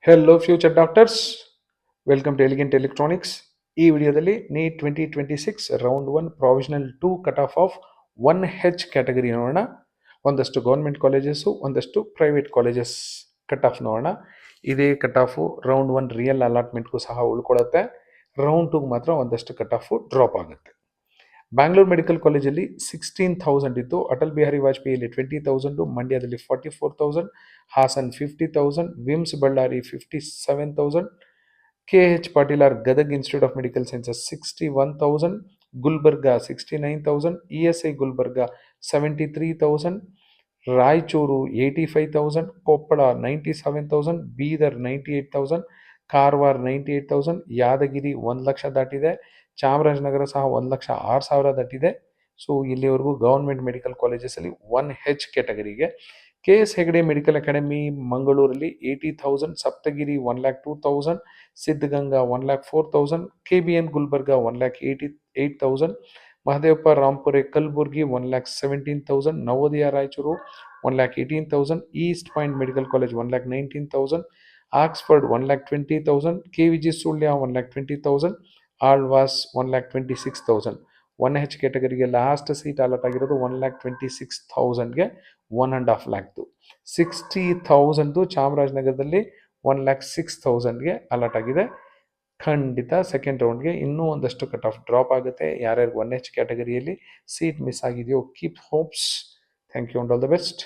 Hello future doctors, welcome to elegant electronics. ಈ ವಿಡಿಯೋದಲ್ಲಿ NEET 2026 round 1 provisional 2 cut off 1H category ನೋಡೋಣ. ಒಂದಷ್ಟು government colleges, ಒಂದಷ್ಟು private colleges cut off ನೋಡೋಣ. ಇದೇ ಕಟ್ ಆಫು ರೌಂಡ್ 1 ರಿಯಲ್ ಅಲಾಟ್ಮೆಂಟ್ಗೂ ಸಹ ಉಳ್ಕೊಳ್ಳುತ್ತೆ. ರೌಂಡ್ 2 ಮಾತ್ರ ಒಂದಷ್ಟು ಕಟ್ ಆಫು ಡ್ರಾಪ್ ಆಗುತ್ತೆ. ಬ್ಯಾಂಗ್ಳೂರ್ ಮೆಡಿಕಲ್ ಕಾಲೇಜಲ್ಲಿ 16,000 ಇತ್ತು, ಅಟಲ್ ಬಿಹಾರಿ ವಾಜಪೇಯಿಯಲ್ಲಿ 20,000, ಮಂಡ್ಯದಲ್ಲಿ 44,000, Hassan 50,000, VIMS Ballari 57,000, KH Patil R Gadag institute of medical sciences 61,000, Gulbarga 69,000, ESI Gulbarga 73,000, Raichur 85,000, Koppal 97,000, Bidar 98,000, Karwar 98,000, Yadgir 1,00,000 ದಾಟಿದೆ, ಚಾಮರಾಜನಗರ ಸಹ 1,06,000 ದಾಟಿದೆ. ಸೊ ಇಲ್ಲಿವರೆಗೂ ಗೌರ್ಮೆಂಟ್ ಮೆಡಿಕಲ್ ಕಾಲೇಜಸಲ್ಲಿ 1H ಕ್ಯಾಟಗರಿಗೆ. KS ಹೆಗಡೆ ಮೆಡಿಕಲ್ ಅಕಾಡೆಮಿ ಮಂಗಳೂರಲ್ಲಿ 80,000, Saptagiri 1,02,000, Siddaganga 1,04,000, KBN Gulbarga 1,88,000, Mahadevappa Rampure Kalaburagi 1,17,000, Navodaya Raichur 1,18,000, east point medical college 1,19,000, Oxford 1,20,000, KVG Sullia 1,20,000, Alvas 1,26,000. 1H ಕ್ಯಾಟಗರಿಗೆ ಲಾಸ್ಟ್ ಸೀಟ್ ಅಲಾಟ್ ಆಗಿರೋದು 1,26,000ಗೆ 1.5 ಲ್ಯಾಕ್ದು. 60,000 ಚಾಮರಾಜನಗರದಲ್ಲಿ 1,06,000ಗೆ ಅಲಾಟ್ ಆಗಿದೆ. ಖಂಡಿತ ಸೆಕೆಂಡ್ ರೌಂಡ್ಗೆ ಇನ್ನೂ ಒಂದಷ್ಟು ಕಟ್ ಆಫ್ ಡ್ರಾಪ್ ಆಗುತ್ತೆ. ಯಾರ್ಯಾರು 1H ಕ್ಯಾಟಗರಿಯಲ್ಲಿ ಸೀಟ್ ಮಿಸ್ ಆಗಿದೆಯೋ keep hopes. Thank you and all the best.